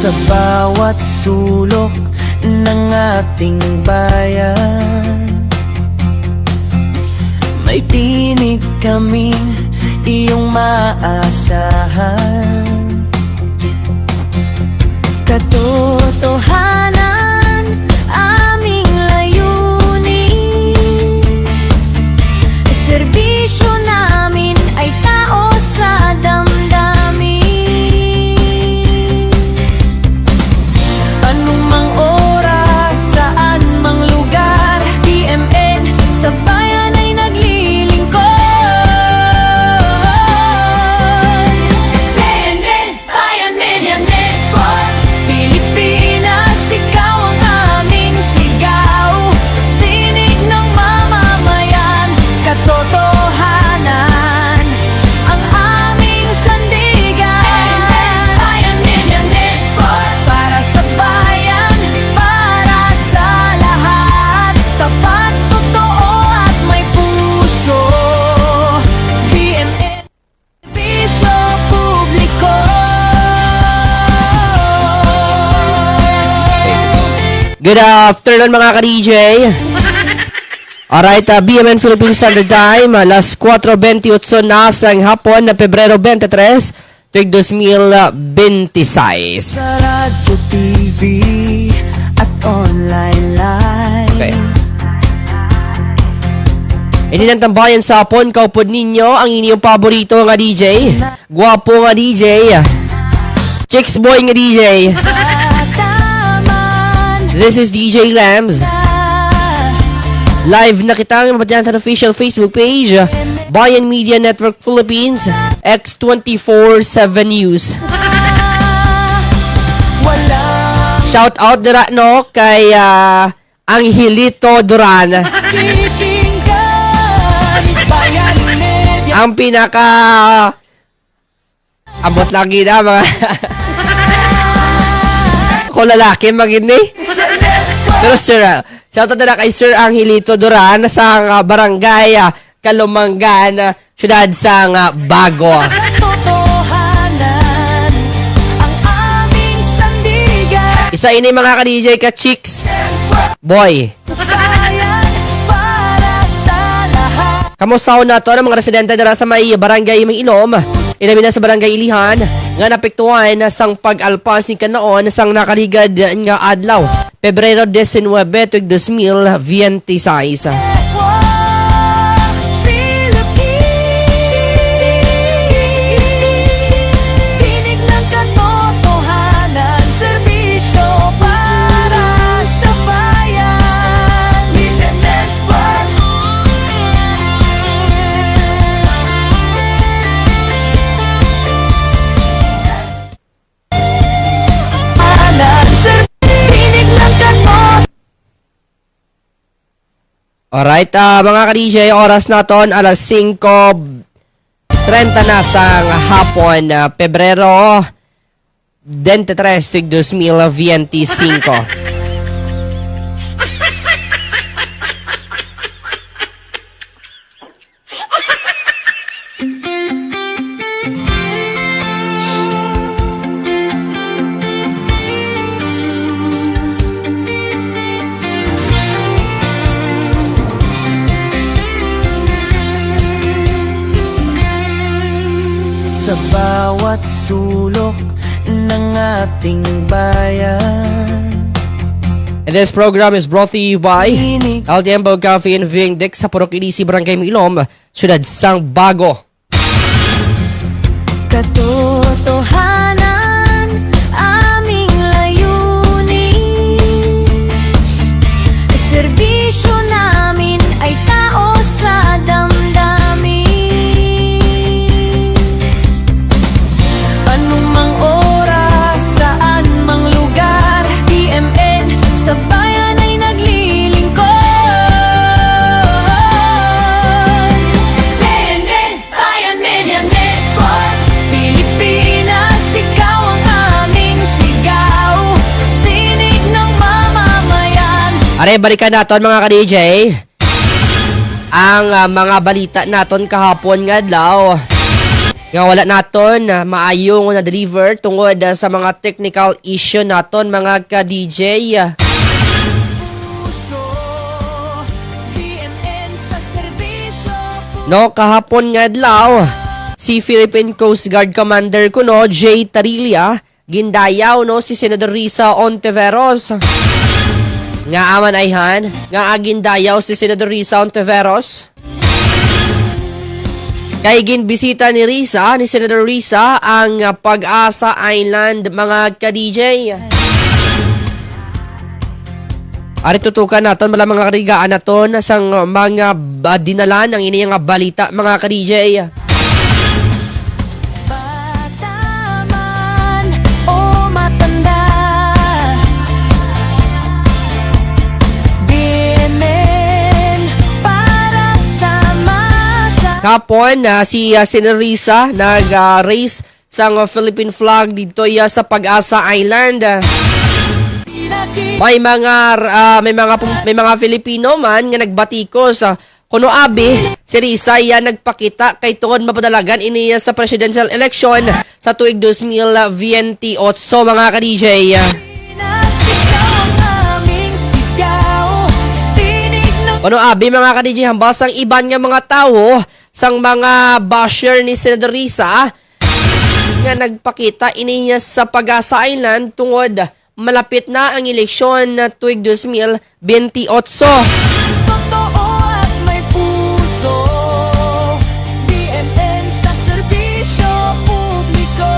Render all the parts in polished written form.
Sa bawat sulok ng ating bayan, may tinig kaming iyong maasahan. Katotohanan, aming layunin, serbisyo namin ay tao sa damdamin. Anumang oras, saan mang lugar, BMN sa bayan ay naglilingkod. BMN, Bayan Media Network, Pilipinas, ikaw ang aming sigaw. Tinig ng mamamayan, katotohanan, ang aming sandigan. Bayan Media Network, para sa bayan, para sa lahat. Tapat, totoo at may puso. BMN, serbisyo publiko. Good afternoon mga ka-DJ. Alright, BMN Philippine Standard Time, alas 4:28 na sang hapon na Pebrero 23, tuig 2026. Sa radyo, TV at online live. Okay. Ini ng tambayan sa hapon, kaupod ninyo ang inyong paborito nga DJ. Guwapo nga DJ. Chicks boy nga DJ. This is DJ Rams. Live na kita ng Mapatyantan official Facebook page, Bayan Media Network Philippines, X247 News. Shout out dira no kay Angelito Duran. Ang pinaka abot lagi na mga ko lalaki magini. Pero sir, shout out na kay Sir Angelito Duran sa barangay Kalumangan, syudad sa Bago. Isa ini mga ka-DJ ka-chicks boy. Kamusta na to ng mga residente dira sa may barangay Iloom, ilabi na sa barangay Ilihan, nga napektuhan sang pag-alpas ni kanaon sang nakaligad nga adlaw, Pebrero 19, tuig 2026. Alright, mga ka-DJ, oras naton alas 5:30 na sa hapon, Pebrero 23, tuig 2025. Sa bawat sulok ng ating bayan. And this program is brought to you by El Tiempo Cafe and Viewing Deck sa Purok Ilisi, Barangay Milom, syudad sang Bago. Katotohanan, aming layunin, serbisyo namin ay tao sa damdamin. Anumang oras, saan mang lugar, BMN sa bayan ay naglilingkod. BMN, Bayan Media Network, Pilipinas, ikaw ang aming sigaw. Tinig ng mamamayan. Are, balikan naton mga ka-DJ ang mga balita naton kahapon nga adlaw. nga wala naton maayong na deliver tungod sa mga technical issue naton mga ka-DJ. No, kahapon nga adlaw, si Philippine Coast Guard Commander kuno J. Tarilla gindayaw no si Senador Risa Ontiveros. Nga aman ayhan, nga agindayaw si Senador Risa Ontiveros. Kay ginbisita ni Senador Risa ang Pag-asa Island mga ka-DJ. Ari tutukan naton mala mga karigaan naton sang mga dinalan ang ini nga balita mga ka-DJ. Bataman o matanda, BMN para sa masa. Kapon si Senador Risa nag-raise sang Philippine flag dito sa Pag-asa Island. May mga Filipino man nga nagbatikos kuno abi si Risa nagpakita kay tuod mapadalagan ini sa presidential election sa tuig 2028 mga ka-DJ. Kuno abi mga ka-DJ hambas ang iban nga mga tao sang mga basher ni Senador Risa nga nagpakita ini sa Pag-asa Island tungod malapit na ang eleksyon na tuig 2028. Totoo at may puso, BMN sa serbisyo publiko.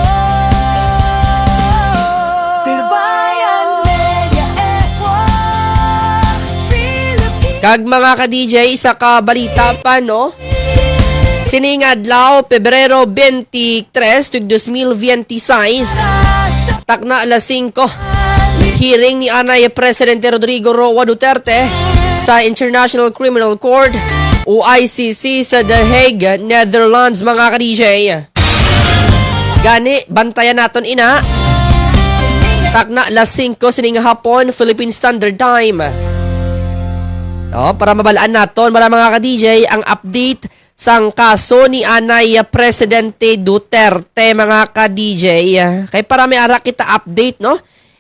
Tirbayan Media Network, Philippines. Kag mga ka-DJ, isa ka balita pa no? Sining adlaw, Pebrero 23, tuig 2026, takna alas 5. Hearing ni Anay Presidente Rodrigo Roa Duterte sa International Criminal Court o ICC sa The Hague, Netherlands mga ka-DJ. Gani, bantayan naton ina. Takna alas 5 sining hapon, Philippine Standard Time. No, para mabalaan naton mga ka-DJ ang update sang kaso ni Anay Presidente Duterte mga ka-DJ. Kay para may ara kita update no.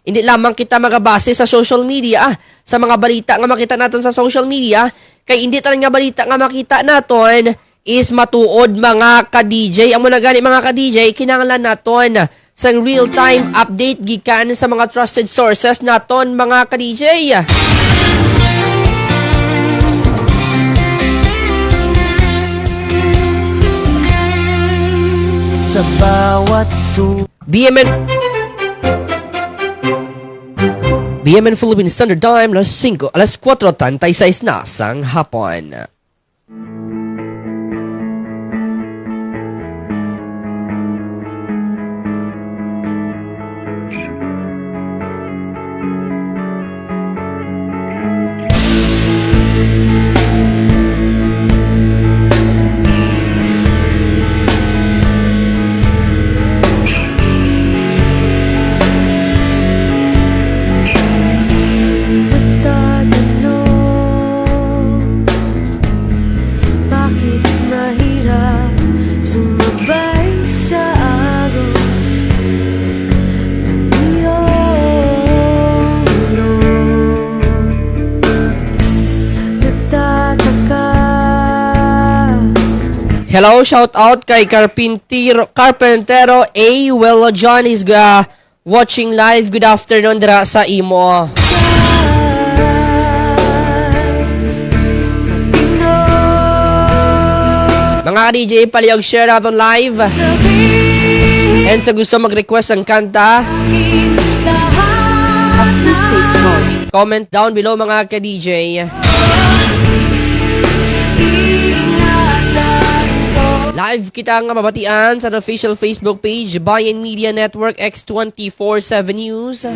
Hindi lamang kita magabase sa social media, sa mga balita nga makita natin sa social media, kay hindi talang nga balita nga makita natin is matuod mga ka-DJ. Amo na gani mga ka-DJ, kinahanglan naton sa real-time update gikan sa mga trusted sources naton mga ka-DJ. Sa bawat BMN Philippine Standard Time, alas 4:36 na sang hapon. Hello, shout out kay Carpentero A. Well, John is watching live. Good afternoon dira sa imo. Mga DJ, palihog share natin live. And sa gusto mag-request ng kanta, comment down below mga ka-DJ. Live kita nga mabatian sa official Facebook page Bayan Media Network X247 News.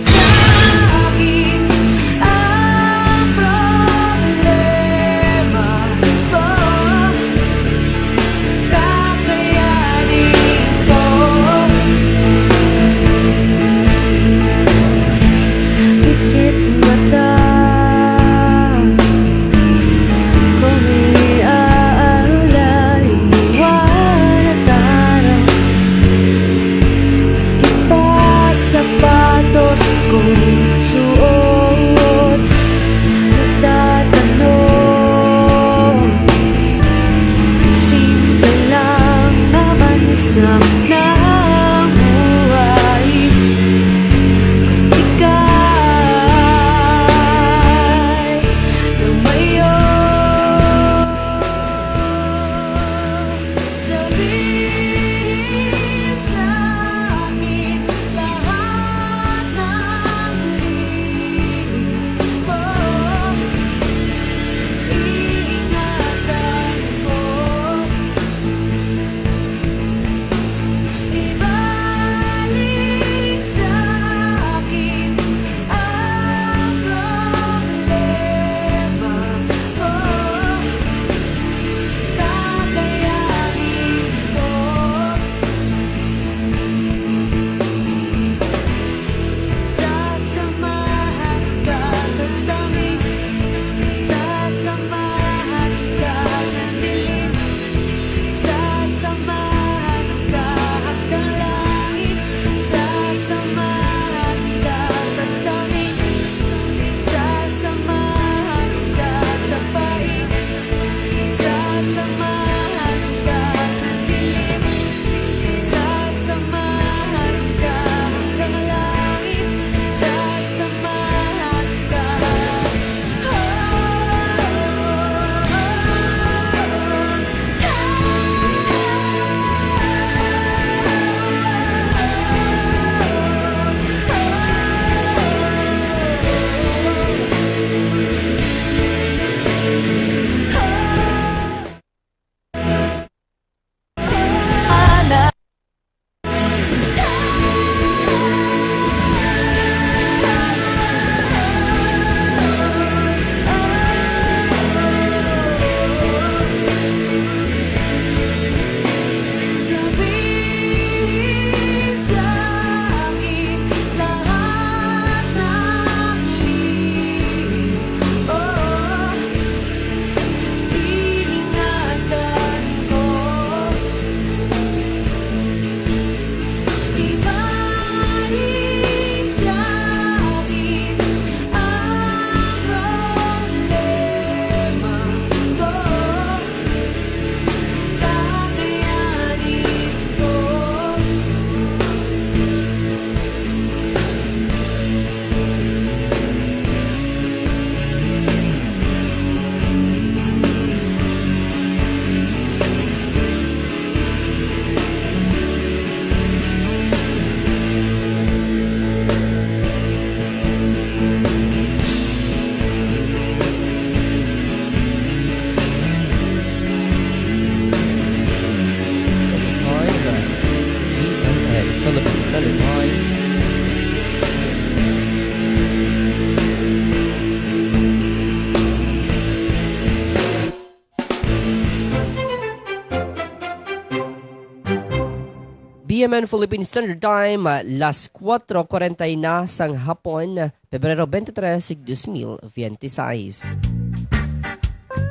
p.m. and Philippine Standard Time, las 4:40 na sang hapon, Pebrero 23, 2026.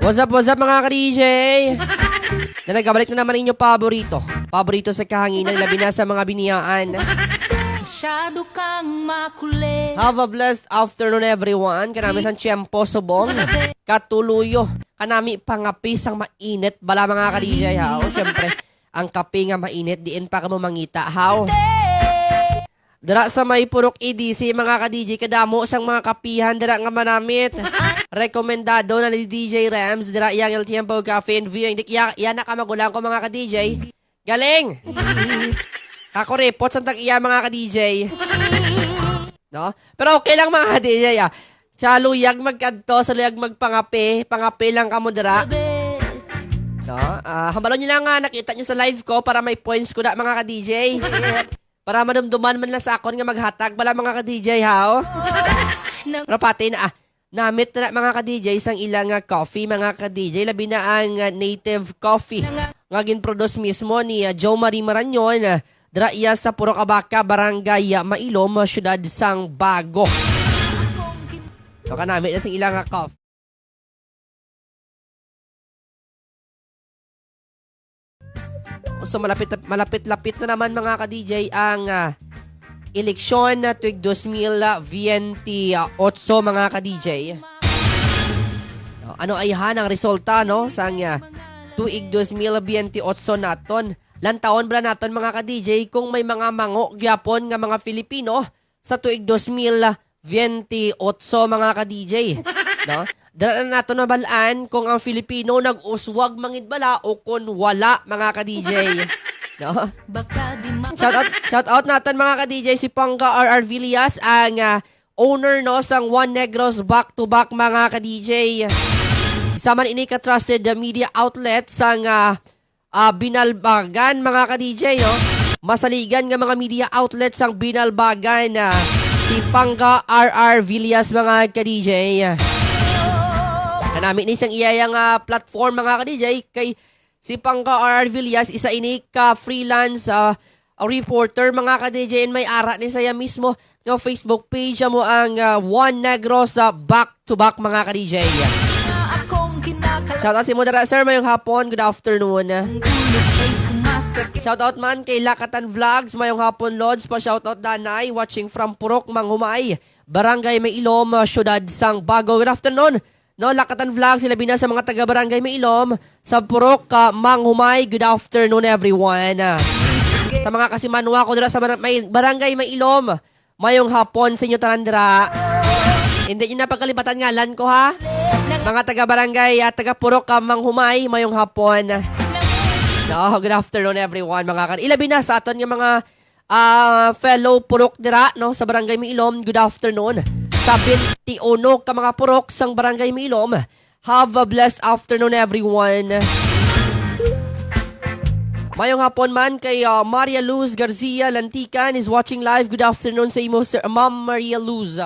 What's up mga ka-DJ? Na nagkabalik na naman inyo paborito sa kahanginan, labi na sa mga biniyaan. Masyado kang makulit. Have a blessed afternoon everyone. Kanami sang tiyempo subong. Katuluyo. Kanami pangapi sang mainit. Bala mga ka-DJ ha. O syempre, ang kape nga mainit, diin pa ka mo mangita. How? Dara sa may purok EDC, mga ka-DJ, kadamo sang mga kapihan, dara nga manamit. Rekomendado na ni DJ Rams, dara yang El Tiempo Cafe and View. Hindi iya na ka magulang ko mga ka-DJ. Galing! Ako report sa tag-iya mga ka-DJ. No? Pero okay lang mga ka-DJ ah. Sa luyag magkanto, sa luyag magpangape, pangape lang ka mo dara. No? Hambalon nyo lang nga, nakita nyo sa live ko para may points ko na mga ka-DJ. Para madumduman man lang sa akon nga maghatag bala mga ka-DJ ha. Pero pati na namit na mga ka-DJ sang ilang coffee mga ka-DJ. Labi na ang native coffee. Nga ginproduce mismo ni Joe Marie Maranyon. Dara iya sa Purok Abaca, Barangay Mailom, Syudad sang Bago. So kanamit na sang ilang coffee. So malapit-lapit na naman mga ka-DJ ang eleksyon na tuig 2028 mga ka-DJ. Ano ay ang resulta no sang tuig 2028 naton. Lantaon bala naton mga ka-DJ kung may mga mango gyapon nga mga Filipino sa tuig 2028 mga ka-DJ. No? Dara na nato na balaan kung ang Filipino nag-uswag mangid bala o kung wala mga ka-DJ. No? Shout out natin mga ka-DJ si Pangga R.R. Villas ang owner no sang One Negros back-to-back mga ka-DJ. Isa man ini ka-trusted media outlet sang Binalbagan mga ka-DJ no. Masaligan nga mga media outlets sang Binalbagan si Pangga R.R. Villas mga ka-DJ. Kanami ni isang iyayang platform mga ka-DJ kay si Pangga R.R. Villas isa ini ka freelance reporter mga ka-DJ and may ara ni saya mismo ng Facebook page mo ang One Negros back-to-back mga ka-DJ. Shoutout si Modera Sir, mayong hapon, good afternoon. Shoutout man kay Lakatan Vlogs, mayong hapon Lods, pa shoutout Danay, watching from Purok, Manghumay, Barangay Mailom, Syudad sang Bago. Good afternoon. No, Lakatan Vlogs, sila bina sa mga taga Barangay Mailom, sa Purok, Manghumay, good afternoon everyone. Sa mga kasimanwa ko dira sa Barangay Mailom, mayong hapon sa inyo tarandra. Hindi nyo na pagkalibatan ngalan ko ha. Mga taga-barangay at taga-purok Manghumay, mayong hapon. No, good afternoon everyone mga ilabi na sa aton yung mga fellow purok dira no sa Barangay Mailom, good afternoon. Sa 21 ka mga purok sang Barangay Mailom, have a blessed afternoon everyone. Mayong hapon man kay Maria Luz Garcia Lantican is watching live. Good afternoon sa imo Sir Ma'am Maria Luz.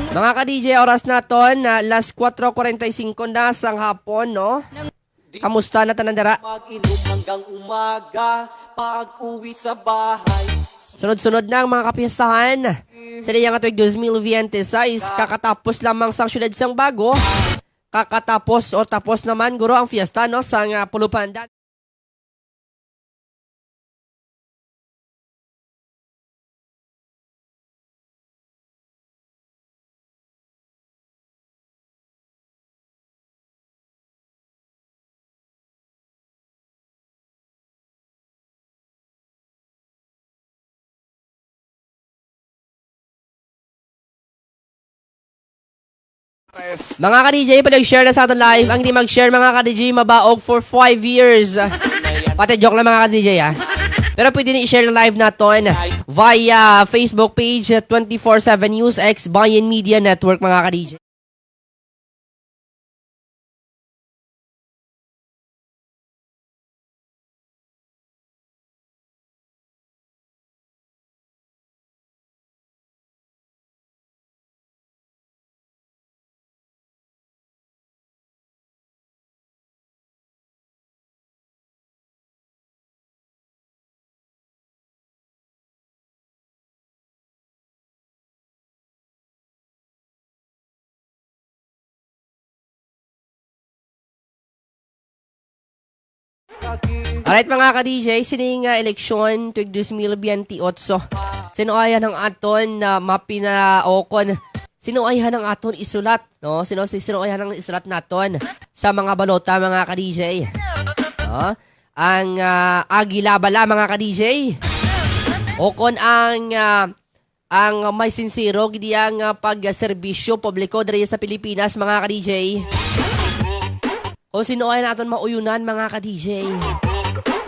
Mga ka-DJ, oras naton na last 4:45 na sang hapon, no? Kamusta na tanandara? Mag-inom hanggang umaga, pag-uwi sa bahay. Sunod-sunod na ang mga kapistahan. Sa diyang atuig 2026, kakatapos lamang sang syudad sang Bago. Kakatapos o tapos naman guro ang fiesta, no? Sang Pulupandan. Mga ka-DJ, pag-share na sa ating live. Ang hindi mag-share mga ka-DJ, mabaog for 5 years. Pati joke lang mga ka-DJ ah. Pero pwede na i-share na live natin via Facebook page 24/7 News X Bayan Media Network mga ka-DJ. Alright mga ka-DJ, sining eleksyon tuig 2028. Sino ayan ang aton na mapinaokon? Sino ayan ang aton isulat? No? Sino ayan ang isulat naton sa mga balota mga ka-DJ? No? Ang Agila bala mga ka-DJ? Okon ang may sincero gidi ang pag-serbisyo publiko diri sa Pilipinas mga ka-DJ? O sino ay natin mauyunan mga ka-DJ.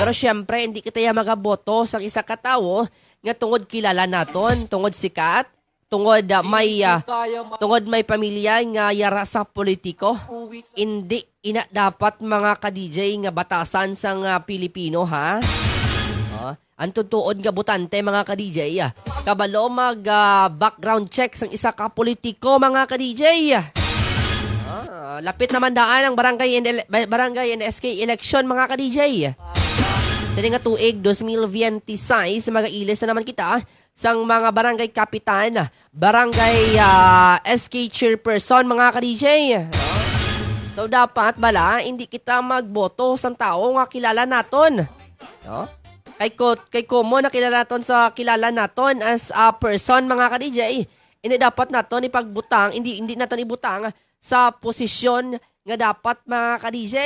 Pero syempre, hindi kita magaboto sa isa katawo nga tungod kilala naton, tungod sikat, tungod may pamilya nga yara sa politiko. Hindi ina dapat mga ka-DJ nga batasan sang Pilipino ha. Ang tutuod nga butante mga ka-DJ. Kabalo mag background check sang isa ka politiko mga ka-DJ. Lapit naman daan ang barangay NSK election mga ka-DJ. Sa nga tuig 2026 mga ilis na naman kita sang mga barangay kapitan, barangay SK chairperson mga ka-DJ. So dapat bala hindi kita magboto sang tao nga kilala naton. No? Kay komo na kilala naton sa kilala naton as a person mga ka-DJ. Hindi dapat naton ipagbutang, hindi naton ibutang sa posisyon nga dapat mga ka-DJ.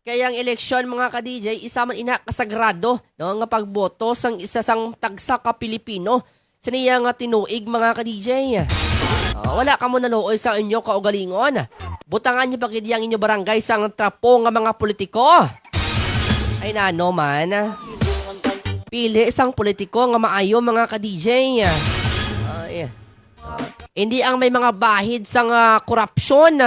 Kaya ang eleksyon mga ka-DJ, isa man ina kasagrado no, nga pagboto sang isa sang tagsa ka Pilipino. Saniya nga tinuig mga ka-DJ. Wala ka mo naluoy sa inyo kaugalingon. Butangan niyo pagid yang inyo barangay sang trapo nga mga politiko. Ay nano man. Pili sang politiko nga maayo mga ka-DJ. Hindi ang may mga bahid sang korupsyon.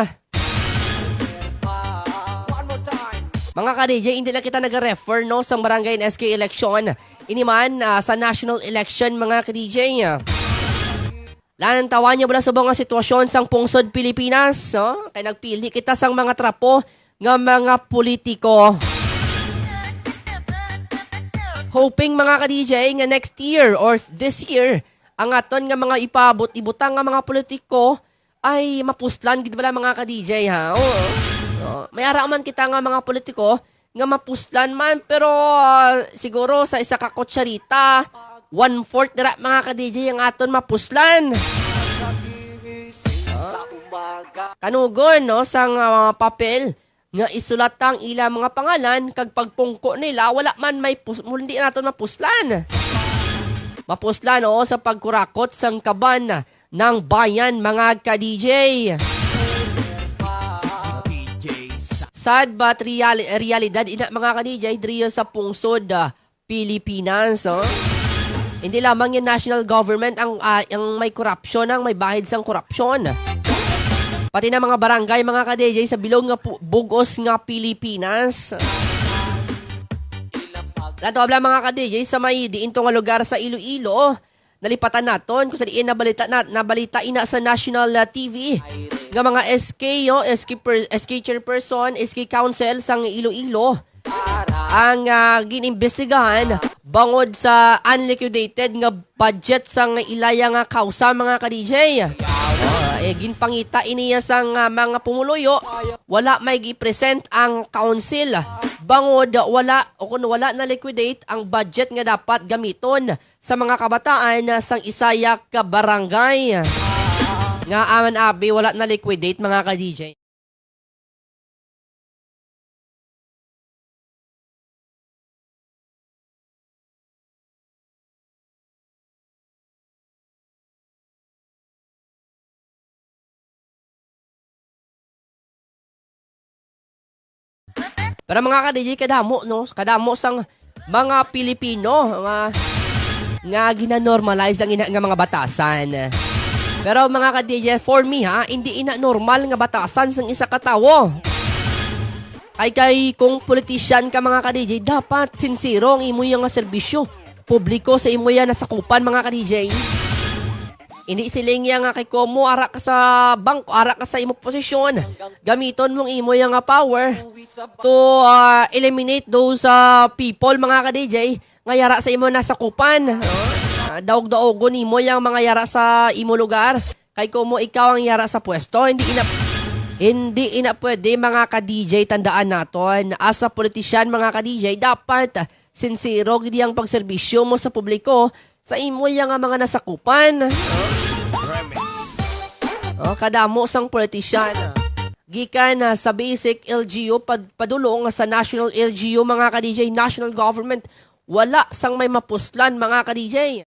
Mga ka-DJ, hindi lang kita nag-refer no, sa barangay SK election. Ini man sa national election mga ka-DJ. Lanang tawan niyo bala subong nga sitwasyon sang pungsod Pilipinas. No? Kaya nagpili kita sang mga trapo nga mga politiko. Hoping mga ka-DJ nga next year or this year, ang aton nga mga ibutang nga mga politiko ay mapuslan gid bala mga ka-DJ ha. May ara man kita nga mga politiko nga mapuslan man pero siguro sa isa ka kutsarita 1/4 dira mga ka-DJ ang aton mapuslan. Kanugon no sang papel nga isulat ang ila mga pangalan kag pagpungko nila wala man may hindi naton mapuslan. Mapuslan o sa pagkurakot sang kaban ng bayan mga ka-DJ. Sad but realidad ina mga ka-DJ diriyo sa pungsod Pilipinas. Hindi lamang yung national government ang may korupsyon, ang may bahid sang korupsyon. Pati na mga barangay mga ka-DJ sa bilog nga bugos nga Pilipinas. Lato abla mga ka-DJ sa may diinto nga lugar sa Iloilo, nalipatan naton kung sa diin nabalita ina sa national TV nga mga SK chairperson, SK council sang Iloilo ang ginimbestigahan bangod sa unliquidated nga budget sang ilaya nga kausa mga ka-DJ. Ginpangita iniya sang mga pumuluyo, wala may gi-present ang council. Bangod wala na liquidate ang budget nga dapat gamiton sa mga kabataan sang Isayak barangay. Nga aman abi wala na liquidate mga ka-DJ. Pero mga ka-DJ, kadamo, no? Kadamo sang mga Pilipino nga gina-normalize ang nga mga batasan. Pero mga ka-DJ, for me ha, hindi ina normal nga batasan sang isa ka tawo. Kay kung politician ka mga ka-DJ, dapat sincero ang imo yung serbisyo publiko sa imo yan nasakupan mga ka-DJ. Hindi siling nga kay komo ara ka sa bangko, ara ka sa imo posisyon. Gamiton mong imo yung power to eliminate those people mga ka-DJ nga yara sa imo nasakupan. Daog-daogon imo yung mga yara sa imo lugar. Kay komo ikaw ang yara sa pwesto, hindi ina pwede mga ka-DJ, tandaan naton. As a politician mga ka-DJ, dapat sincero gidi ang pagserbisyo mo sa publiko sa imo yang mga nasakupan. Kadamo sang politician. Gikan sa basic LGU padulong sa national LGU mga ka-DJ, national government, wala sang may mapuslan mga ka-DJ.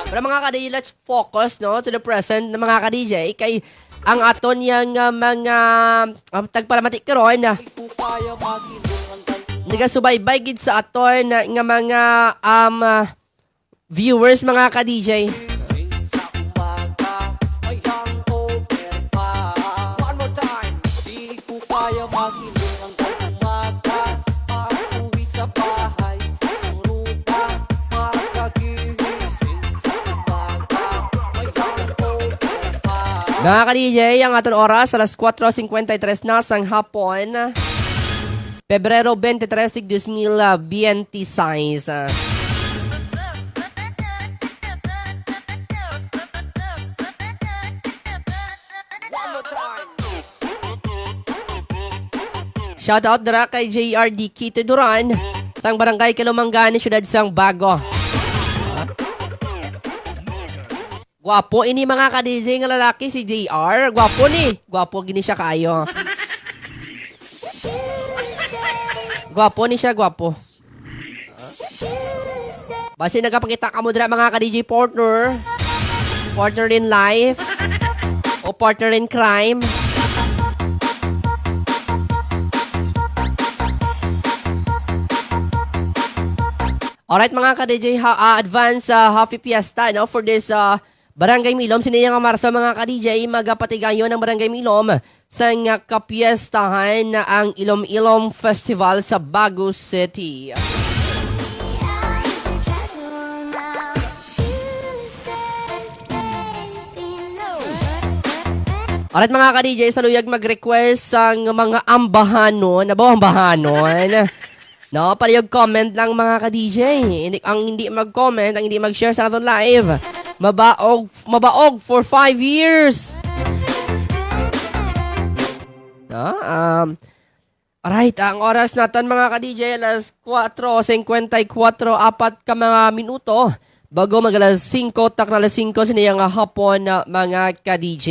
Pero mga ka-DJ, let's focus no to the present na mga ka-DJ kay ang aton yang mga tagpalamatik karon na nagasubaybay gid sa aton nga mga viewers mga ka-DJ. One more time. Di ko kaya magilong hanggang umaga. Pag-uwi sa bahay, suruga, pagkagigising sa umaga. May hangover pa. Mga ka-DJ, ang aton oras alas 4:53 na sang hapon. Pebrero 23, 2026. Shoutout dira kay JRD Kito Duran sang barangay Kalumangani, siyudad sang Bago. Gwapo ini mga ka-DJ nga lalaki si JR. Gwapo ni. Gwapo gini siya kayo. Gwapo ni siya, gwapo. Basi nagapakita ka mo dira mga ka-DJ partner. Partner in life. O partner in crime. Alright mga ka-DJ, advance happy fiesta no, for this Barangay Milom. Sinaya nga marso mga ka-DJ, magapatigayon ng Barangay Milom sa nga kapiestahan na ang Ilom-Ilom Festival sa Baguio City. Alright mga ka-DJ, saluyag mag-request ang mga ambahanon, ambahanon. No, palihog comment lang mga ka-DJ. Ang hindi mag-comment, ang hindi mag-share sa aton live, mabaog for 5 years. No, alright, ang oras natin mga ka-DJ, alas 4:54, apat ka mga minuto. Bago mag-alas 5, tak na alas 5, sinayang hapon na mga ka-DJ.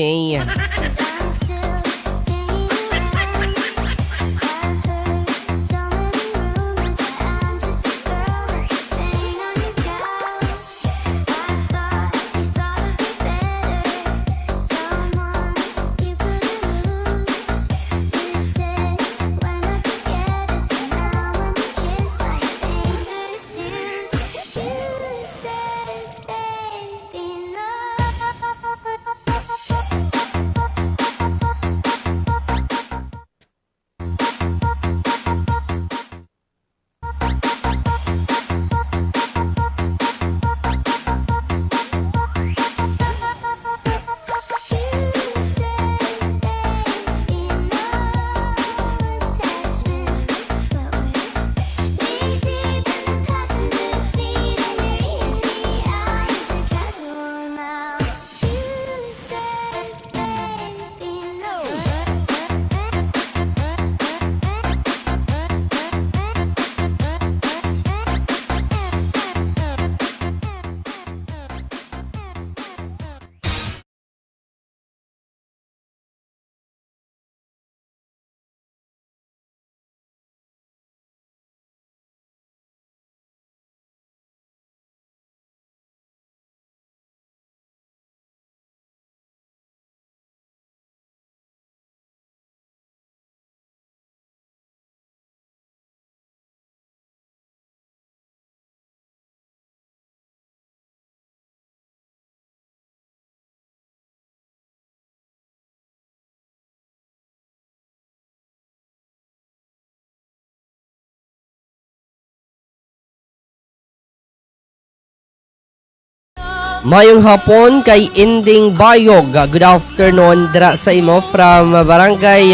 Mayong hapon kay Inding Bayog. Good afternoon dira sa imo from Barangay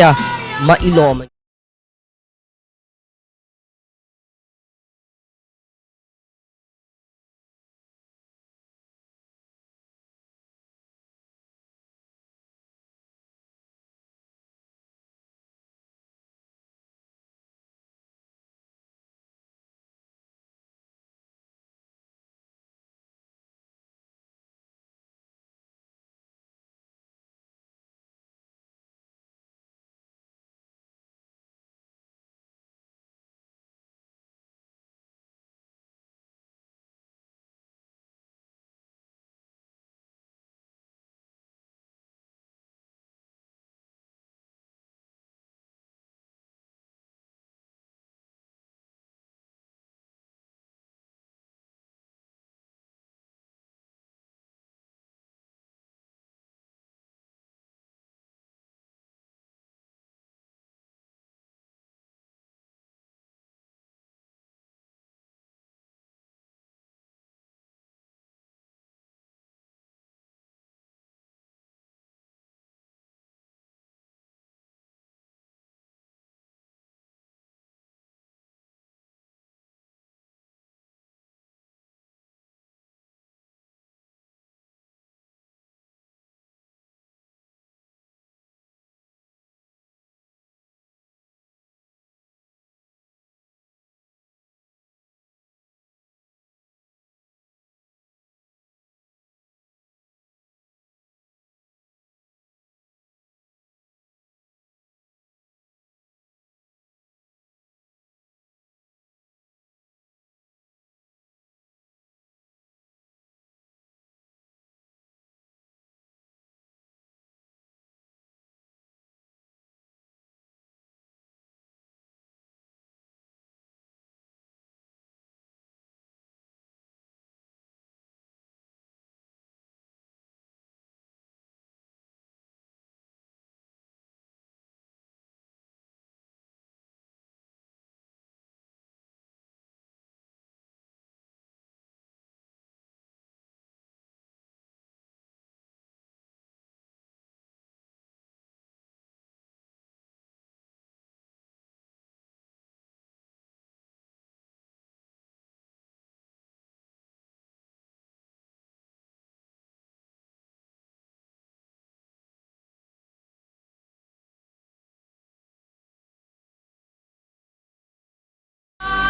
Mailom.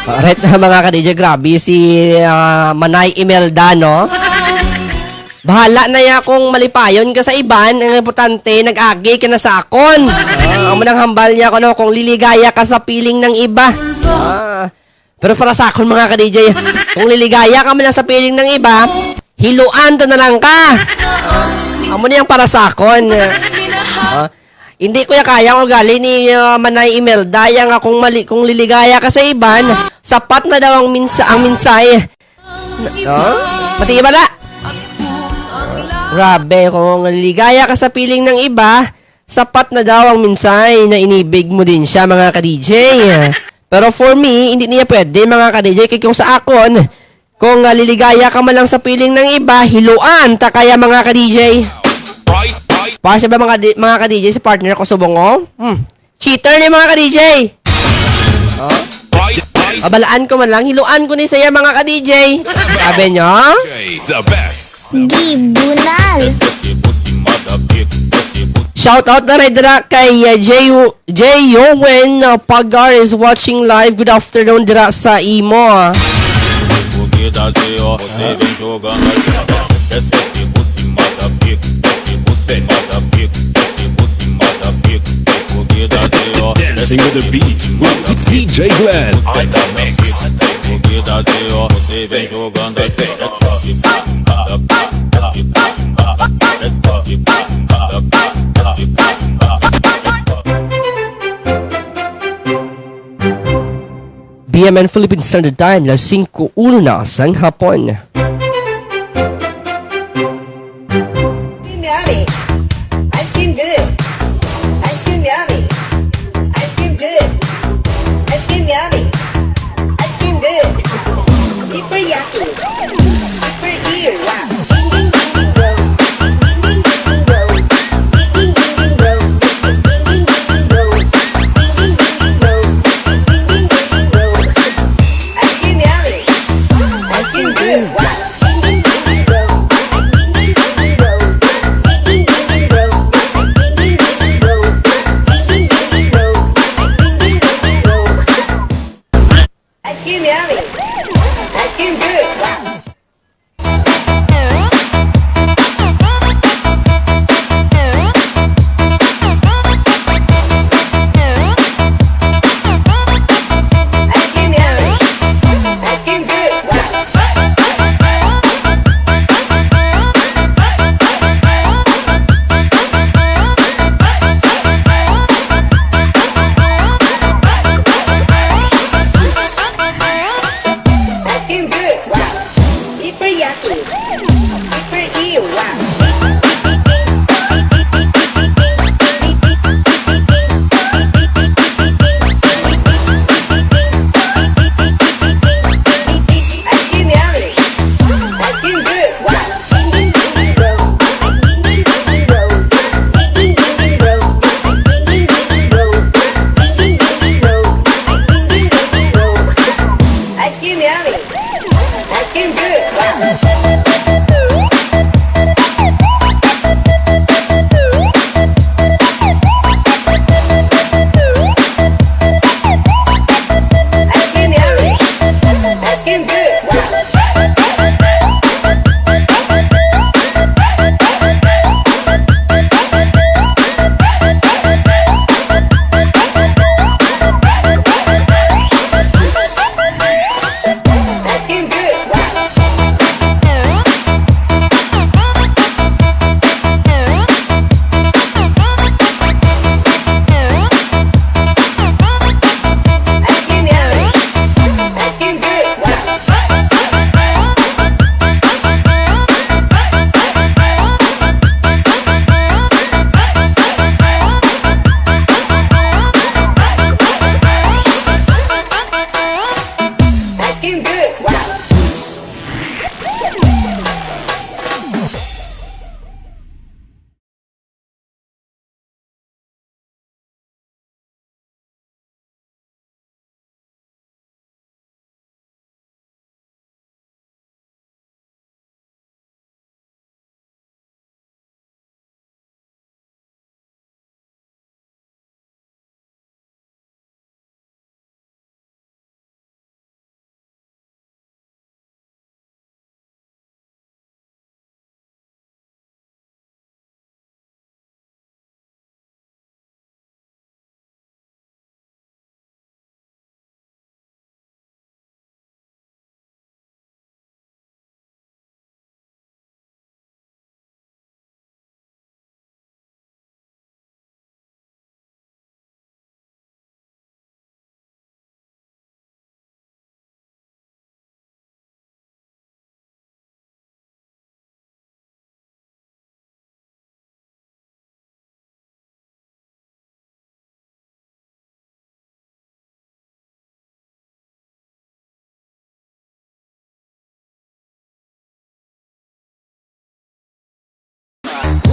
Alright mga ka-DJ, grabe si Manay Imelda, no? Bahala na ya kung malipayon ka sa iban, ang importante, nag-agi ka na sa akon. Amo nang hambal niya ko, no? Kung liligaya ka sa piling ng iba. Pero para sa akon mga ka-DJ, kung liligaya ka man lang sa piling ng iba, hiluan to na lang ka. Amo niyang para sa akon. Hindi ko ya kaya ang ugali ni Manay Imelda, yang kung liligaya ka sa iban, sapat na daw ang minsay. Mati ba na? Grabe, kung liligaya ka sa piling ng iba, sapat na daw ang minsay na inibig mo din siya mga ka-DJ. Pero for me, hindi niya pwede mga ka-DJ, kaya kung sa akon, kung liligaya ka man lang sa piling ng iba, hiluan ta kaya mga ka-DJ. Para siya ba mga ka-DJ si partner ko subong cheater ni mga ka-DJ. Abalaan ko man lang, hiluan ko ni saya mga ka-DJ. Sabi nyo? Di bunal. Shoutout na rin dira kay J. Yowen Pagar is watching live. Good afternoon dira sa imo. Dancing with the beat with DJ Glenn on the mix. BMN Philippine Standard Time, las 5:01 na sang hapon. Yummy. Ice cream good. Ice cream yummy. Ice cream good. Ice cream yummy. Ice cream good. Super yucky. Super ear. Wow. Ding ding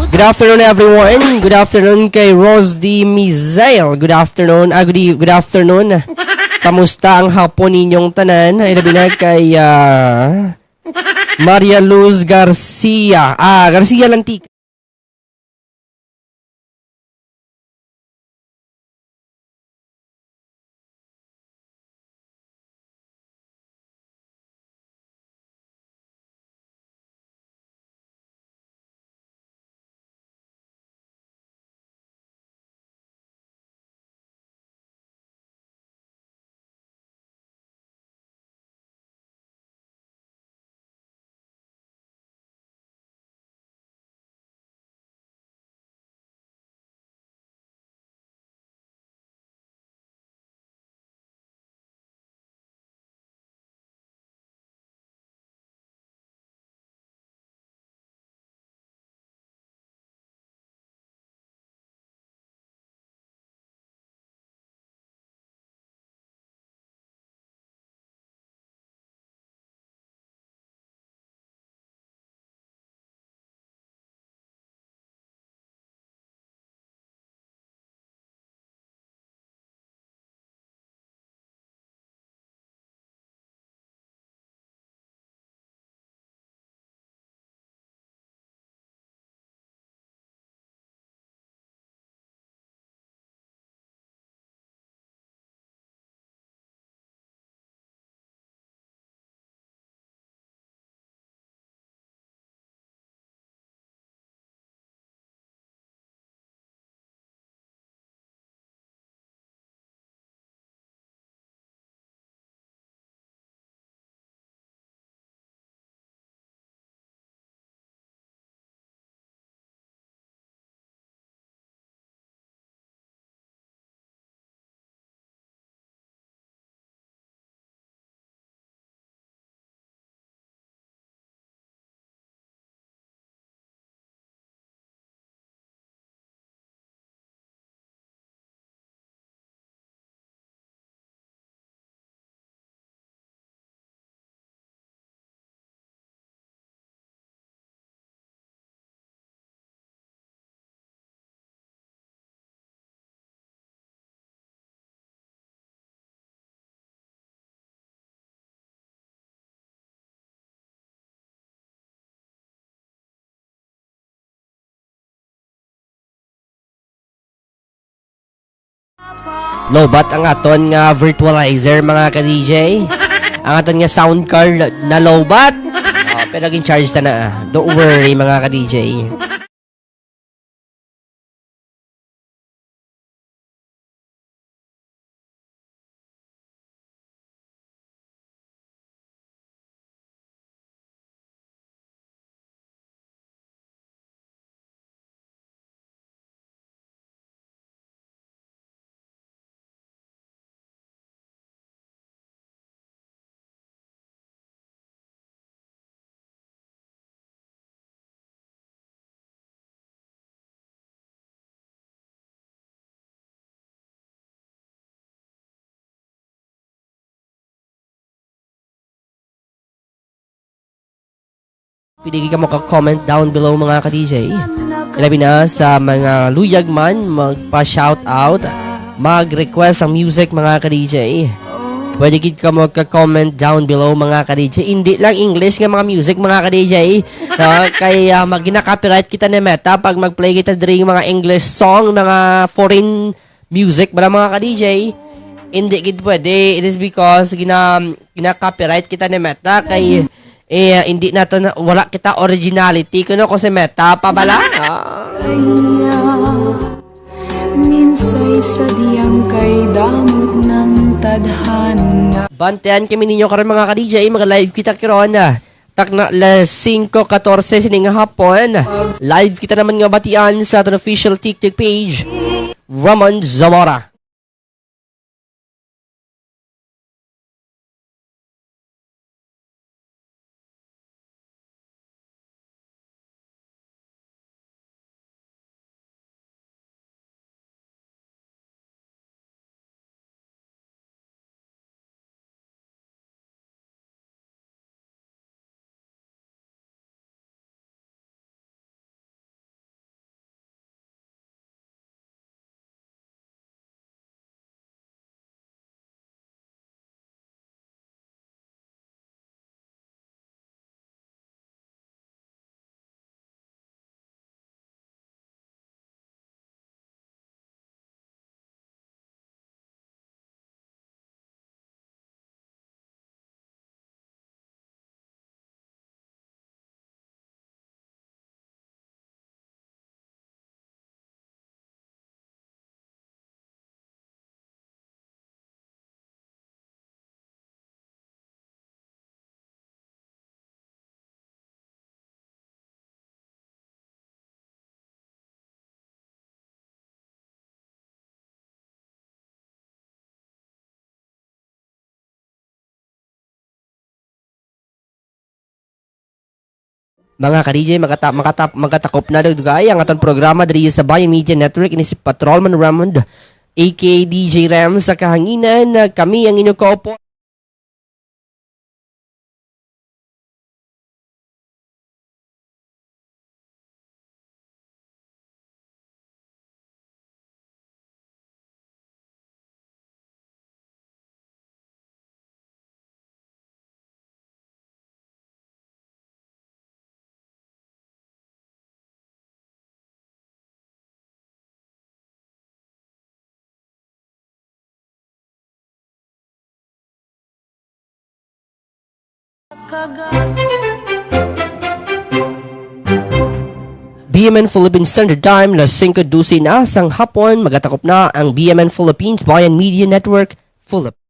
Good afternoon everyone. Good afternoon kay Rose D. Mizael. Good afternoon. Good afternoon. Kamusta ang hapon ninyong tanan? Ay labi na kay Maria Luz Garcia. Garcia Lantic. Lobat ang aton nga virtualizer mga ka-DJ. Ang aton nga sound card na lobat. Pero naging charge na. Don't worry mga ka-DJ. Pwede ka mo ka-comment down below mga ka-DJ. Ilabi na sa mga luyag man, magpa-shoutout, mag-request ang music mga ka-DJ. Pwede ka mo ka-comment down below mga ka-DJ. Hindi lang English nga mga music mga ka-DJ. Kaya ginaka-copyright kita ni Meta pag mag-play kita during mga English song, mga foreign music, mga ka-DJ. Hindi gid pwede. It is because gina-copyright kita ni Meta kay hindi nato wala kita originality kuno kasi Meta pa bala. Minsay sa diyang kay damot ng tadhana. Bantayan kami ninyo karon mga ka-DJ, mag-live kita karon na. Tak na 5:14 sining hapon. Live kita naman nga batian sa aton official TikTok page. Ramon Zamora. Mga ka-DJ, magatakop na dugay ang aton programa diri sa Bayan Media Network. Ini si Patrolman Ramond, aka DJ Ram sa kahanginan. Kami ang inyong kaupo. BMN Philippines Standard Time, las 5:12 na sang hapon, magatakop na ang BMN Philippines Bayan Media Network, Philippines.